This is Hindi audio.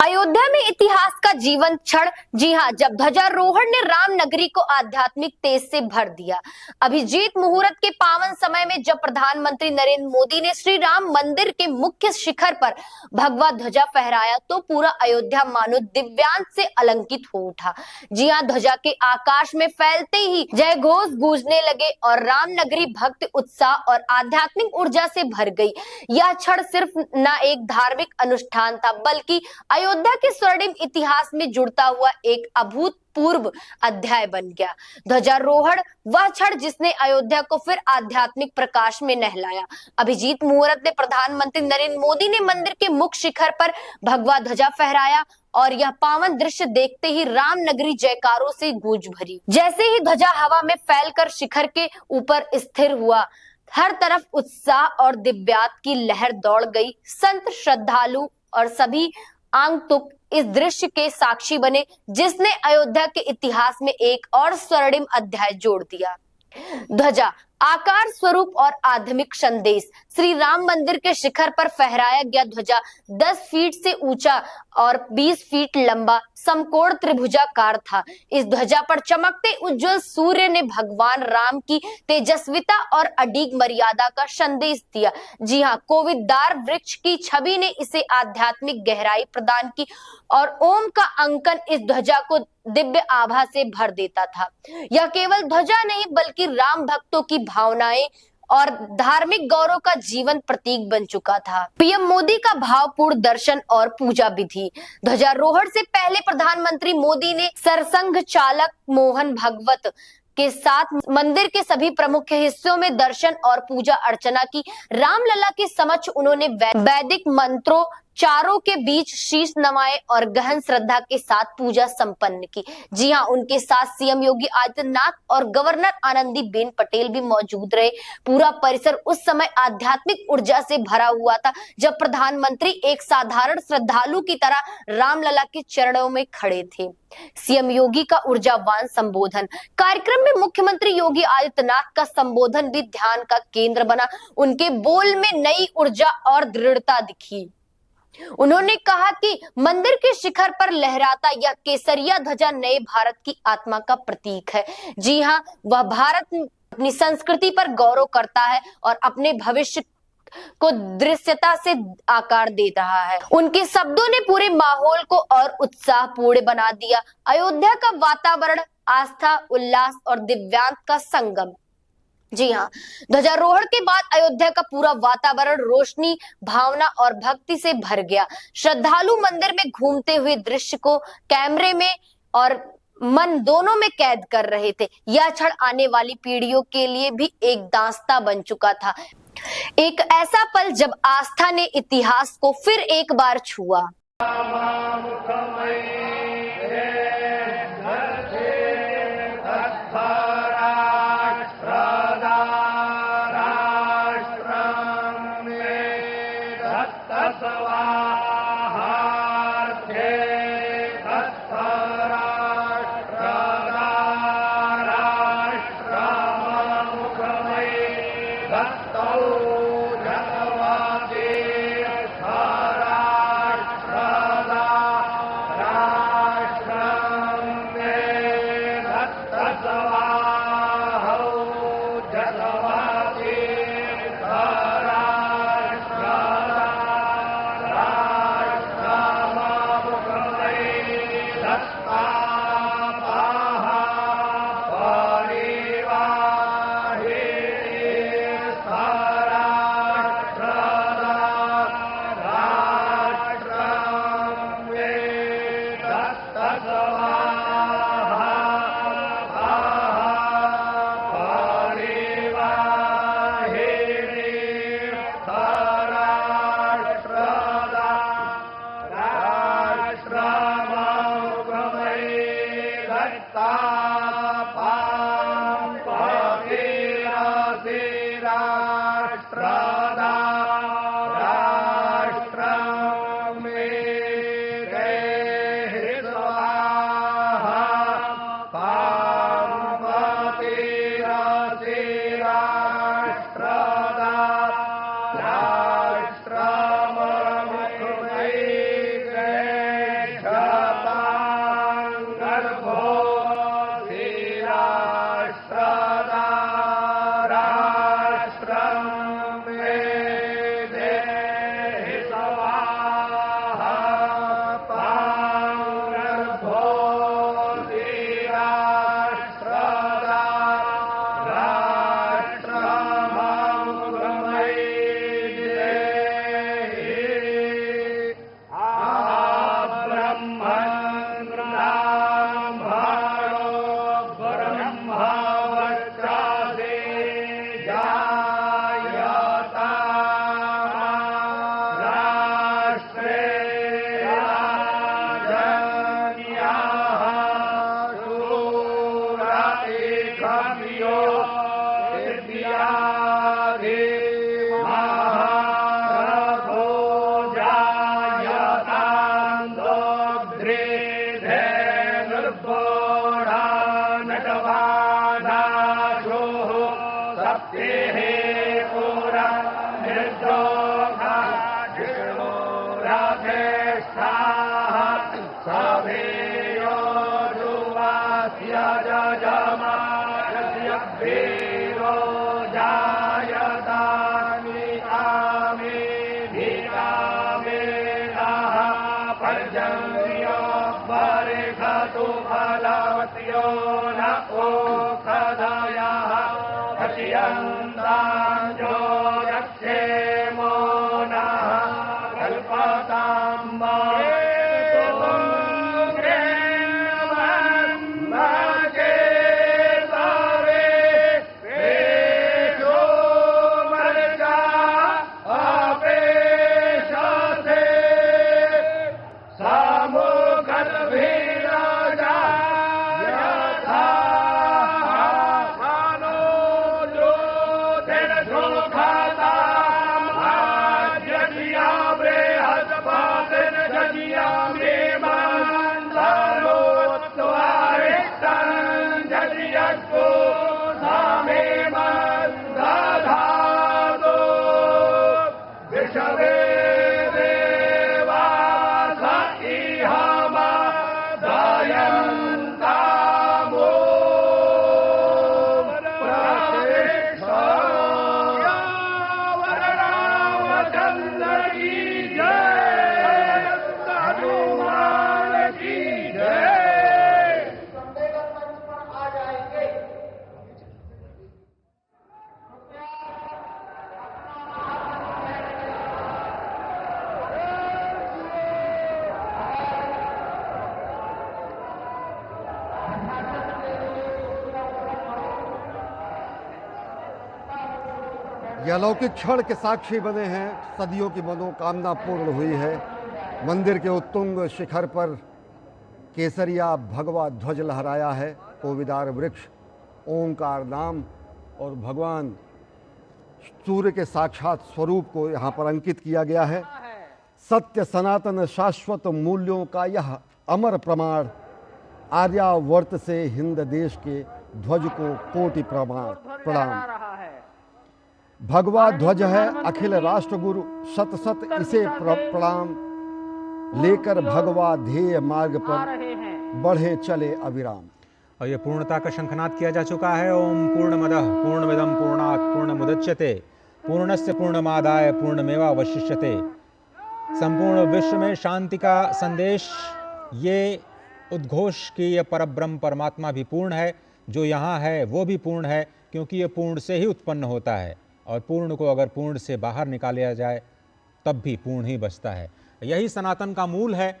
अयोध्या में इतिहास का जीवंत क्षण। जी हां, जब ध्वजारोहण ने राम नगरी को आध्यात्मिक तेज से भर दिया। अभिजीत मुहूर्त के पावन समय में जब प्रधानमंत्री नरेंद्र मोदी ने श्री राम मंदिर के मुख्य शिखर पर भगवा ध्वजा फहराया तो पूरा अयोध्या मानो दिव्यांश से अलंकित हो उठा। जी हां, ध्वजा के आकाश में फैलते ही जय घोष गूंजने लगे और राम नगरी भक्ति, उत्साह और आध्यात्मिक ऊर्जा से भर गई। यह क्षण सिर्फ न एक धार्मिक अनुष्ठान था, बल्कि अयोध्या के स्वर्णिम इतिहास में जुड़ता हुआ एक अभूतपूर्व अध्याय बन गया। ध्वजारोहण वह क्षण जिसने अयोध्या को फिर आध्यात्मिक प्रकाश में नहलाया। अभिजीत मुहूर्त में प्रधानमंत्री नरेंद्र मोदी ने मंदिर के मुख्य शिखर पर भगवा ध्वजा फहराया और यह पावन दृश्य देखते ही राम नगरी जयकारों से गूंज भरी। जैसे ही ध्वजा हवा में फैलकर शिखर के ऊपर स्थिर हुआ, हर तरफ उत्साह और दिव्यता की लहर दौड़ गई। संत, श्रद्धालु और सभी आगंतुक इस दृश्य के साक्षी बने, जिसने अयोध्या के इतिहास में एक और स्वर्णिम अध्याय जोड़ दिया। ध्वजा आकार, स्वरूप और आध्यात्मिक संदेश। श्री राम मंदिर के शिखर पर फहराया गया ध्वजा 10 फीट से ऊंचा और 20 फीट लंबा समकोण त्रिभुजाकार था। इस ध्वजा पर चमकते उज्जवल सूर्य ने भगवान राम की तेजस्विता और अडिग मर्यादा का संदेश दिया। जी हाँ, कोविदार वृक्ष की छवि ने इसे आध्यात्मिक गहराई प्रदान की और ओम का अंकन इस ध्वजा को दिव्य आभा से भर देता था। यह केवल ध्वजा नहीं बल्कि राम भक्तों की भावनाएं और धार्मिक गौरव का जीवन प्रतीक बन चुका था। पीएम मोदी का भावपूर्ण दर्शन और पूजा विधि। ध्वजारोहण से पहले प्रधानमंत्री मोदी ने सरसंघ चालक मोहन भगवत के साथ मंदिर के सभी प्रमुख हिस्सों में दर्शन और पूजा अर्चना की। रामलला के समक्ष उन्होंने वैदिक मंत्रों चारों के बीच शीश नवाए और गहन श्रद्धा के साथ पूजा संपन्न की। जी हाँ, उनके साथ सीएम योगी आदित्यनाथ और गवर्नर आनंदीबेन पटेल भी मौजूद रहे। पूरा परिसर उस समय आध्यात्मिक ऊर्जा से भरा हुआ था, जब प्रधानमंत्री एक साधारण श्रद्धालु की तरह रामलला के चरणों में खड़े थे। सीएम योगी का ऊर्जावान संबोधन। कार्यक्रम में मुख्यमंत्री योगी आदित्यनाथ का संबोधन भी ध्यान का केंद्र बना। उनके बोल में नई ऊर्जा और दृढ़ता दिखी। उन्होंने कहा कि मंदिर के शिखर पर लहराता यह केसरिया ध्वजा नए भारत की आत्मा का प्रतीक है। जी हाँ, वह भारत अपनी संस्कृति पर गौरव करता है और अपने भविष्य को दृश्यता से आकार दे रहा है। उनके शब्दों ने पूरे माहौल को और उत्साहपूर्ण बना दिया। अयोध्या का वातावरण आस्था, उल्लास और दिव्यांत का संगम। जी हाँ, ध्वजारोहण के बाद अयोध्या का पूरा वातावरण रोशनी, भावना और भक्ति से भर गया। श्रद्धालु मंदिर में घूमते हुए दृश्य को कैमरे में और मन दोनों में कैद कर रहे थे। यह क्षण आने वाली पीढ़ियों के लिए भी एक दास्तां बन चुका था, एक ऐसा पल जब आस्था ने इतिहास को फिर एक बार छुआ। देहे पुरा निर्दोषा जिष्णुराधेष्ठाः सभेयो जुवास्य जजमानस्य वीरो जायतानि कामे धीरामेणः पर्जन्यो वर्षतु फलवत्यो न ओषधयः पश्यन्ताञ्जो रक्षेमो नः कल्पतां ये अलौकिक क्षण के साक्षी बने हैं। सदियों की मनोकामना पूर्ण हुई है। मंदिर के उत्तुंग शिखर पर केसरिया भगवा ध्वज लहराया है। कोविदार वृक्ष, ओंकार नाम और भगवान सूर्य के साक्षात स्वरूप को यहाँ पर अंकित किया गया है। सत्य सनातन शाश्वत मूल्यों का यह अमर प्रमाण आर्यावर्त से हिंद देश के ध्वज को कोटि प्रणाम। भगवा ध्वज है अखिल राष्ट्र गुरु, सत सत इसे प्रणाम। लेकर भगवा ध्येय मार्ग पर बढ़े चले अविराम। और ये पूर्णता का शंखनाद किया जा चुका है। ओम पूर्णमदः पूर्णमिदं पूर्णात् पूर्णमुदच्यते पूर्णस्य पूर्णमादाय पूर्णमेवावशिष्यते। संपूर्ण विश्व में शांति का संदेश ये उद्घोष कि ये परब्रह्म परमात्मा भी पूर्ण है, जो यहाँ है वो भी पूर्ण है, क्योंकि ये पूर्ण से ही उत्पन्न होता है और पूर्ण को अगर पूर्ण से बाहर निकाला जाए तब भी पूर्ण ही बचता है। यही सनातन का मूल है।